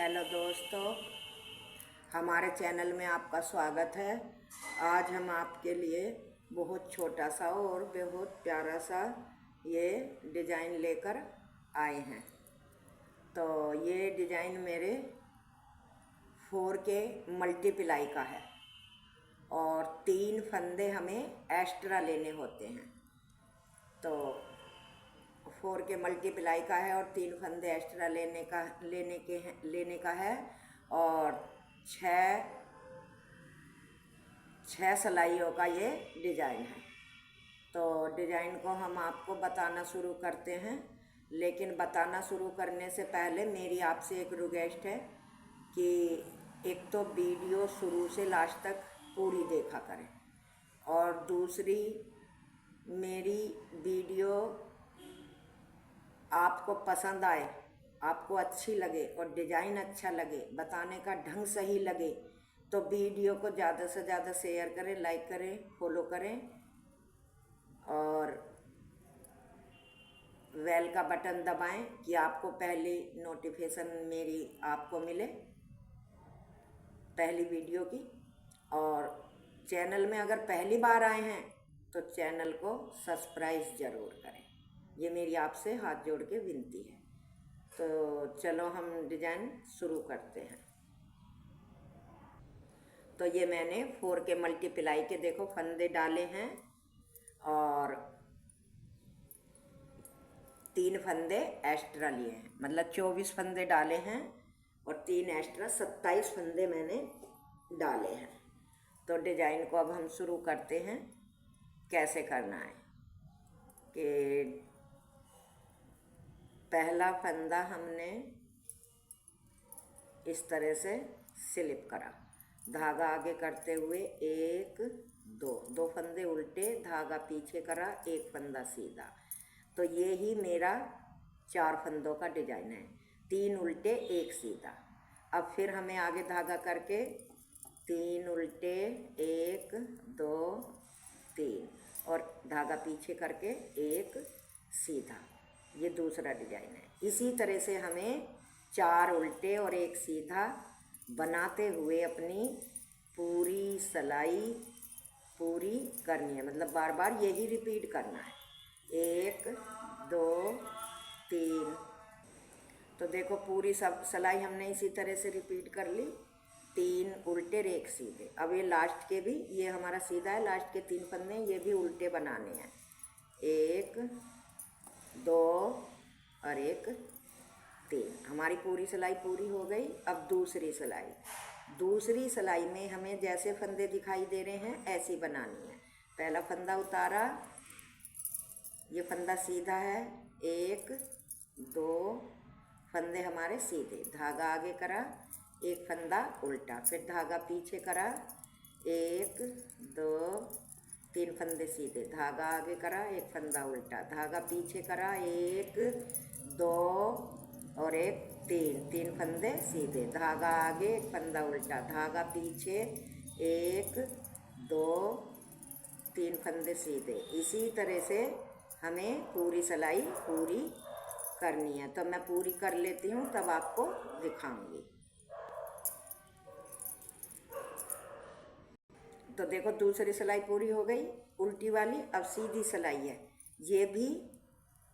Hello दोस्तों, हमारे channel में आपका स्वागत है। आज हम आपके लिए बहुत छोटा सा और बहुत प्यारा सा ये डिज़ाइन लेकर आए हैं। तो ये डिज़ाइन मेरे 4K मल्टीप्लाई का है और 3 फंदे हमें एक्स्ट्रा लेने होते हैं। तो 4K मल्टीप्लाई का है और 3 फंदे एक्स्ट्रा लेने का है और छः सिलाइयों का ये डिज़ाइन है। तो डिज़ाइन को हम आपको बताना शुरू करते हैं, लेकिन बताना शुरू करने से पहले मेरी आपसे एक रिक्वेस्ट है कि एक तो वीडियो शुरू से लास्ट तक पूरी देखा करें और दूसरी मेरी वीडियो आपको पसंद आए, आपको अच्छी लगे और डिज़ाइन अच्छा लगे, बताने का ढंग सही लगे तो वीडियो को ज़्यादा से ज़्यादा शेयर करें, लाइक करें, फॉलो करें और बेल का बटन दबाएं कि आपको पहली नोटिफिकेशन मेरी आपको मिले पहली वीडियो की। और चैनल में अगर पहली बार आए हैं तो चैनल को सब्सक्राइब ज़रूर करें, ये मेरी आपसे हाथ जोड़ के विनती है। तो चलो हम डिज़ाइन शुरू करते हैं। तो ये मैंने 4K मल्टीप्लाई के देखो फंदे डाले हैं और 3 फंदे एक्स्ट्रा लिए हैं, मतलब 24 फंदे डाले हैं और 3 एक्स्ट्रा 27 फंदे मैंने डाले हैं। तो डिज़ाइन को अब हम शुरू करते हैं। कैसे करना है कि पहला फंदा हमने इस तरह से स्लिप करा, धागा आगे करते हुए 1 2 फंदे उल्टे, धागा पीछे करा, 1 फंदा सीधा। तो ये ही मेरा 4 फंदों का डिज़ाइन है, 3 उल्टे 1 सीधा। अब फिर हमें आगे धागा करके 3 उल्टे 1 2 3 और धागा पीछे करके 1 सीधा। ये दूसरा डिज़ाइन है। इसी तरह से हमें 4 उल्टे और 1 सीधा बनाते हुए अपनी पूरी सिलाई पूरी करनी है, मतलब बार बार यही रिपीट करना है। 1 2 3। तो देखो पूरी सब सिलाई हमने इसी तरह से रिपीट कर ली, 3 उल्टे 1 सीधे। अब ये लास्ट के भी, ये हमारा सीधा है, लास्ट के 3 फंदे ये भी उल्टे बनाने हैं, 1 2 और 1 3। हमारी पूरी सिलाई पूरी हो गई। अब दूसरी सिलाई में हमें जैसे फंदे दिखाई दे रहे हैं ऐसी बनानी है। पहला फंदा उतारा, ये फंदा सीधा है, 1 2 फंदे हमारे सीधे, धागा आगे करा, 1 फंदा उल्टा, फिर धागा पीछे करा, 1 2 3 फंदे सीधे, धागा आगे करा, 1 फंदा उल्टा, धागा पीछे करा, 1 2 और 1 3 फंदे सीधे, धागा आगे, 1 फंदा उल्टा, धागा पीछे, 1 2 3 फंदे सीधे। इसी तरह से हमें पूरी सिलाई पूरी करनी है। तो मैं पूरी कर लेती हूँ तब आपको दिखाऊंगी। तो देखो दूसरी सिलाई पूरी हो गई, उल्टी वाली। अब सीधी सिलाई है, ये भी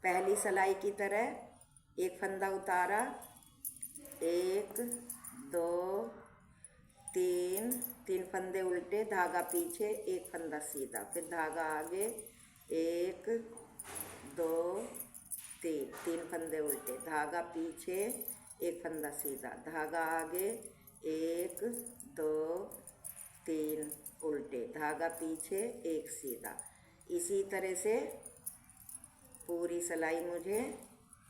पहली सिलाई की तरह 1 फंदा उतारा, 1 2 3 फंदे उल्टे, धागा पीछे, 1 फंदा सीधा, फिर धागा आगे, 1 2 3 फंदे उल्टे, धागा पीछे, 1 फंदा सीधा, धागा आगे, 1 2 3 उल्टे, धागा पीछे, 1 सीधा। इसी तरह से पूरी सिलाई मुझे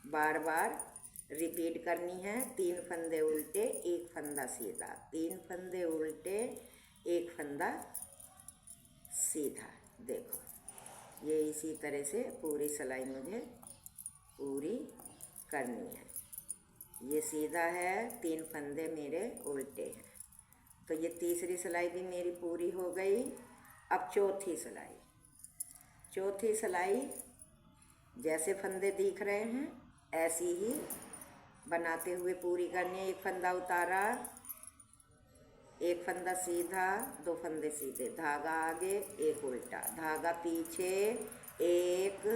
बार बार रिपीट करनी है। 3 फंदे उल्टे 1 फंदा सीधा, 3 फंदे उल्टे 1 फंदा सीधा। देखो ये इसी तरह से पूरी सिलाई मुझे पूरी करनी है। ये सीधा है, 3 फंदे मेरे उल्टे हैं। तो ये तीसरी सिलाई भी मेरी पूरी हो गई। अब चौथी सिलाई जैसे फंदे दिख रहे हैं ऐसी ही बनाते हुए पूरी करनी है। एक फंदा उतारा, एक फंदा सीधा, दो फंदे सीधे, धागा आगे, एक उल्टा, धागा पीछे, एक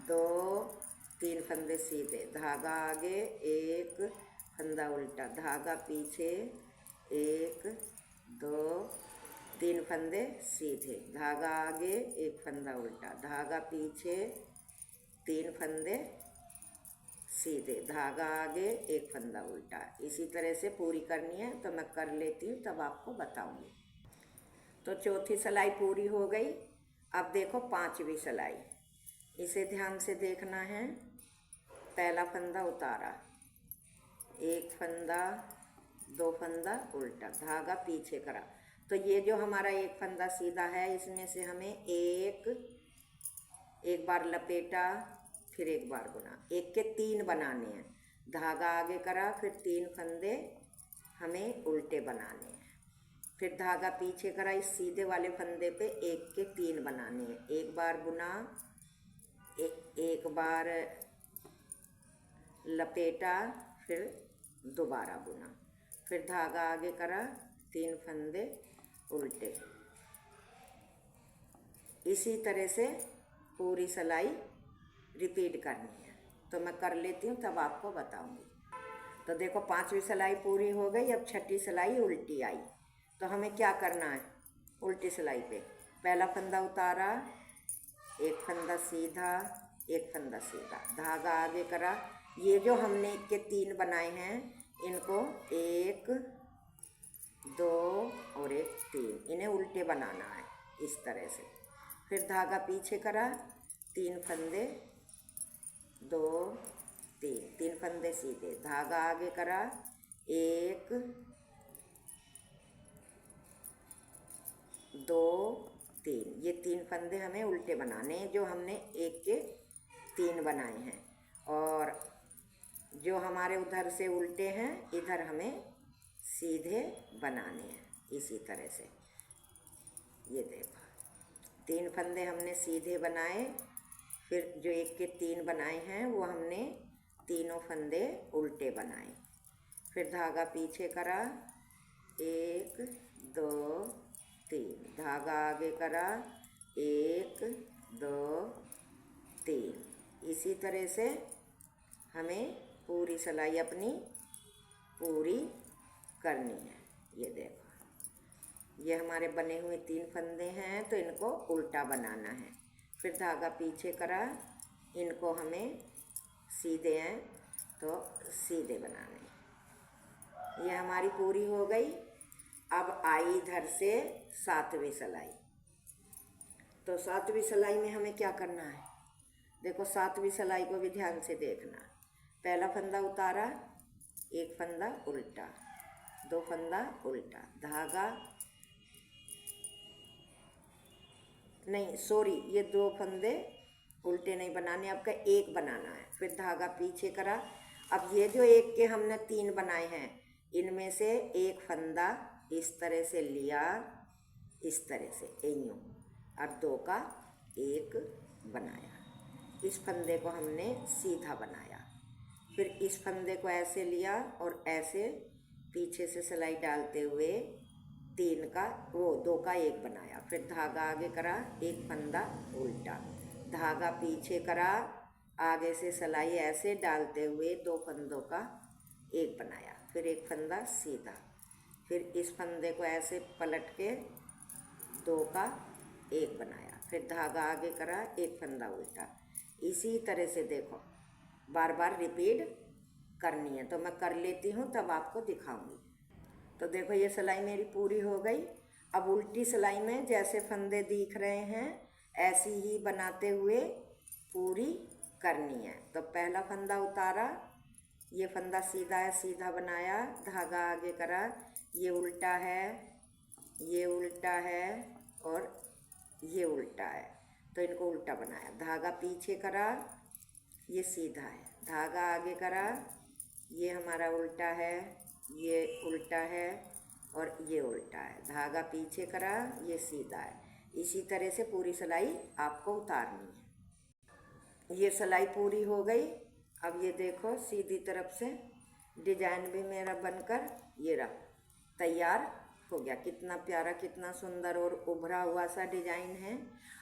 दो तीन फंदे सीधे, धागा आगे, एक फंदा उल्टा, धागा पीछे, एक दो तीन फंदे सीधे, धागा आगे, एक फंदा उल्टा, धागा पीछे, तीन फंदे सीधे, धागा आगे, एक फंदा उल्टा। इसी तरह से पूरी करनी है। तो मैं कर लेती हूँ, तब आपको बताऊंगी। तो चौथी सिलाई पूरी हो गई। अब देखो पांचवी सिलाई, इसे ध्यान से देखना है। पहला फंदा उतारा, एक फंदा, दो फंदा उल्टा, धागा पीछे करा। तो ये जो हमारा एक फंदा सीधा है, इसमें से हमें एक बार लपेटा, फिर एक बार बुना, एक के तीन बनाने हैं। धागा आगे करा, फिर तीन फंदे हमें उल्टे बनाने हैं, फिर धागा पीछे करा, इस सीधे वाले फंदे पे एक के तीन बनाने हैं। एक बार बुना, एक बार लपेटा, फिर दोबारा बुना, फिर धागा आगे करा, तीन फंदे उल्टे। इसी तरह से पूरी सिलाई रिपीट करनी है। तो मैं कर लेती हूँ, तब आपको बताऊंगी। तो देखो पांचवी सिलाई पूरी हो गई। अब छठी सिलाई उल्टी आई। तो हमें क्या करना है? उल्टी सिलाई पे पहला फंदा उतारा, एक फंदा सीधा, एक फंदा सीधा, धागा आगे करा। ये जो हमने एक के तीन बनाए हैं, इनको एक दो और एक तीन, इन्हें उल्टे बनाना है इस तरह से। फिर धागा पीछे करा, तीन फंदे, दो तीन, तीन फंदे सीधे, धागा आगे करा, एक दो तीन, ये तीन फंदे हमें उल्टे बनाने हैं जो हमने एक के तीन बनाए हैं। और जो हमारे उधर से उल्टे हैं, इधर हमें सीधे बनाने हैं। इसी तरह से ये देखो, तीन फंदे हमने सीधे बनाए, फिर जो एक के तीन बनाए हैं वो हमने तीनों फंदे उल्टे बनाए। फिर धागा पीछे करा, एक दो तीन, धागा आगे करा, एक दो तीन। इसी तरह से हमें पूरी सिलाई अपनी पूरी करनी है। ये देखो, ये हमारे बने हुए तीन फंदे हैं, तो इनको उल्टा बनाना है। फिर धागा पीछे करा, इनको हमें सीधे हैं तो सीधे बनाने। ये हमारी पूरी हो गई। अब आई इधर से सातवीं सिलाई। तो सातवीं सिलाई में हमें क्या करना है? देखो सातवीं सिलाई को भी ध्यान से देखना। पहला फंदा उतारा, एक फंदा उल्टा, दो फंदा उल्टा, धागा नहीं, सॉरी, ये दो फंदे उल्टे नहीं बनाने, आपका एक बनाना है। फिर धागा पीछे करा। अब ये जो एक के हमने तीन बनाए हैं, इनमें से एक फंदा इस तरह से लिया, इस तरह से यूं, और दो का एक बनाया। इस फंदे को हमने सीधा बनाया। फिर इस फंदे को ऐसे लिया और ऐसे पीछे से सिलाई डालते हुए तीन का दो का एक बनाया। फिर धागा आगे करा, एक फंदा उल्टा, धागा पीछे करा, आगे से सिलाई ऐसे डालते हुए दो फंदों का एक बनाया। फिर एक फंदा सीधा, फिर इस फंदे को ऐसे पलट के दो का एक बनाया। फिर धागा आगे करा, एक फंदा उल्टा। इसी तरह से देखो बार बार रिपीट करनी है। तो मैं कर लेती हूँ, तब आपको दिखाऊंगी। तो देखो ये सिलाई मेरी पूरी हो गई। अब उल्टी सिलाई में जैसे फंदे दिख रहे हैं, ऐसी ही बनाते हुए पूरी करनी है। तो पहला फंदा उतारा, ये फंदा सीधा है, सीधा बनाया, धागा आगे करा, ये उल्टा है, ये उल्टा है और ये उल्टा है, तो इनको उल्टा बनाया। धागा पीछे करा, ये सीधा है, धागा आगे करा, ये हमारा उल्टा है, ये उल्टा है और ये उल्टा है, धागा पीछे करा, ये सीधा है। इसी तरह से पूरी सिलाई आपको उतारनी है। ये सिलाई पूरी हो गई। अब ये देखो सीधी तरफ से डिजाइन भी मेरा बनकर ये रहा तैयार हो गया। कितना प्यारा, कितना सुंदर और उभरा हुआ सा डिजाइन है।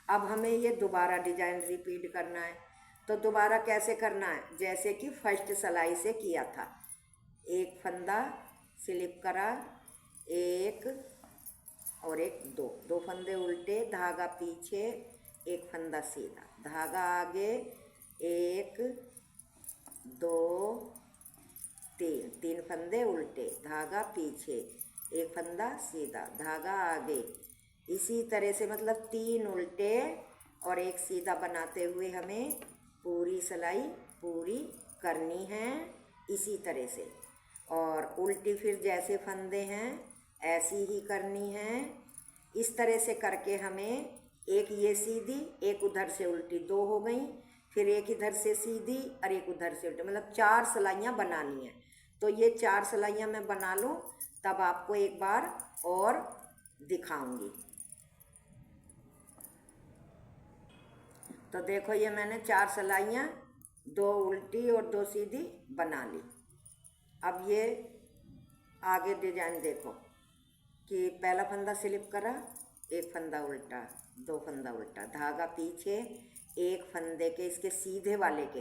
अब हमें ये दोबारा डिजाइन रिपीट करना है। तो दोबारा कैसे करना है? जैसे कि फर्स्ट सिलाई से किया था। एक फंदा स्लिप करा, एक और एक, दो फंदे उल्टे, धागा पीछे, एक फंदा सीधा, धागा आगे, एक दो तीन फंदे उल्टे, धागा पीछे, एक फंदा सीधा, धागा आगे। इसी तरह से मतलब 3 उल्टे और एक सीधा बनाते हुए हमें पूरी सिलाई पूरी करनी है इसी तरह से। और उल्टी फिर जैसे फंदे हैं ऐसी ही करनी है। इस तरह से करके हमें एक ये सीधी, एक उधर से उल्टी, 2 हो गई। फिर एक इधर से सीधी और एक उधर से उल्टी, मतलब 4 सिलाइयाँ बनानी है। तो ये 4 सिलाइयाँ मैं बना लूँ तब आपको एक बार और दिखाऊंगी। तो देखो ये मैंने 4 सिलाइयाँ, 2 उल्टी और 2 सीधी बना ली। अब ये आगे डिजाइन देखो कि पहला फंदा स्लिप करा, एक फंदा उल्टा, 2 फंदा उल्टा, धागा पीछे, एक फंदे के इसके सीधे वाले के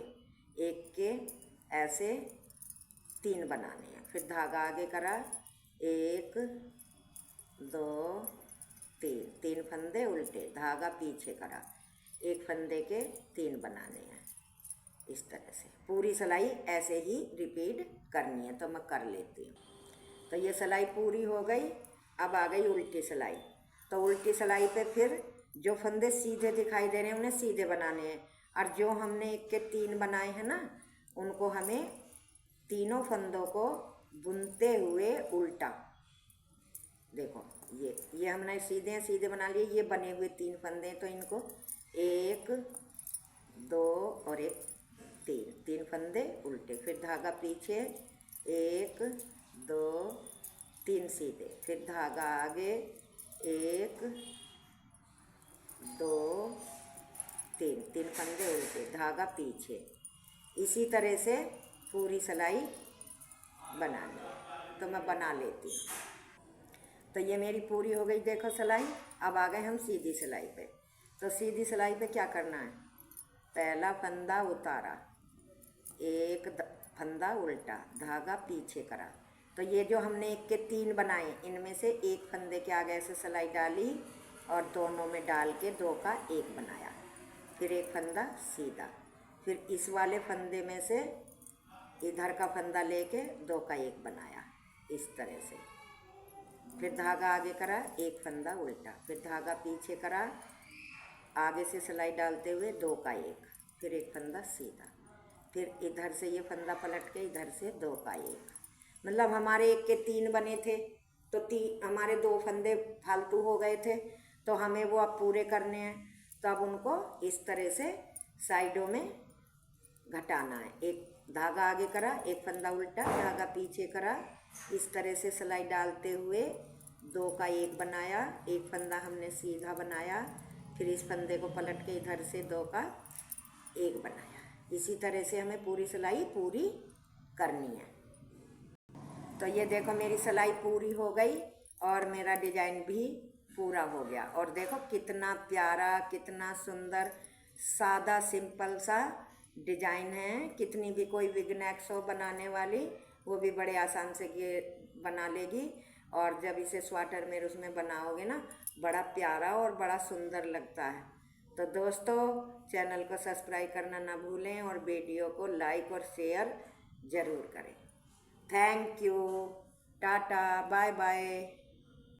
एक के ऐसे 3 बनाने हैं। फिर धागा आगे करा, 1 2 3 फंदे उल्टे, धागा पीछे करा, एक फंदे के 3 बनाने हैं। इस तरह से पूरी सिलाई ऐसे ही रिपीट करनी है। तो मैं कर लेती हूँ। तो ये सिलाई पूरी हो गई। अब आ गई उल्टी सिलाई। तो उल्टी सिलाई पे फिर जो फंदे सीधे दिखाई दे रहे हैं उन्हें सीधे बनाने हैं, और जो हमने एक के 3 बनाए हैं ना, उनको हमें तीनों फंदों को बुनते हुए उल्टा, देखो ये हमने सीधे बना लिए। ये बने हुए 3 फंदे, तो इनको 1 2 और एक 3 फंदे उल्टे, फिर धागा पीछे, 1 2 3 सीधे, फिर धागा आगे, 1 2 3 फंदे उल्टे, धागा पीछे। इसी तरह से पूरी सिलाई बनानी है। तो मैं बना लेती हूँ। तो ये मेरी पूरी हो गई देखो सिलाई। अब आ गए हम सीधी सिलाई पे। तो सीधी सिलाई पे क्या करना है? पहला फंदा उतारा, एक फंदा उल्टा, धागा पीछे करा। तो ये जो हमने एक के 3 बनाए, इनमें से एक फंदे के आगे ऐसे सिलाई डाली और दोनों में डाल के 2 का 1 बनाया। फिर एक फंदा सीधा, फिर इस वाले फंदे में से इधर का फंदा लेके 2 का 1 बनाया इस तरह से। फिर धागा आगे करा, एक फंदा उल्टा, फिर धागा पीछे करा, आगे से सिलाई डालते हुए 2 का 1, फिर एक फंदा सीधा, फिर इधर से ये फंदा पलट के इधर से 2 का 1। मतलब हमारे एक के 3 बने थे, तो हमारे 2 फंदे फालतू हो गए थे, तो हमें वो अब पूरे करने हैं। तो अब उनको इस तरह से साइडों में घटाना है। एक धागा आगे करा, एक फंदा उल्टा, धागा पीछे करा, इस तरह से सिलाई डालते हुए 2 का 1 बनाया, एक फंदा हमने सीधा बनाया, फिर इस फंदे को पलट के इधर से 2 का 1 बनाया। इसी तरह से हमें पूरी सिलाई पूरी करनी है। तो ये देखो मेरी सिलाई पूरी हो गई और मेरा डिजाइन भी पूरा हो गया। और देखो कितना प्यारा, कितना सुंदर, सादा सिंपल सा डिजाइन है। कितनी भी कोई बिगनर्स हो बनाने वाली, वो भी बड़े आसान से ये बना लेगी। और जब इसे स्वेटर में उसमें बनाओगे ना, बड़ा प्यारा और बड़ा सुंदर लगता है। तो दोस्तों, चैनल को सब्सक्राइब करना ना भूलें और वीडियो को लाइक और शेयर ज़रूर करें। Thank you, tata, bye bye.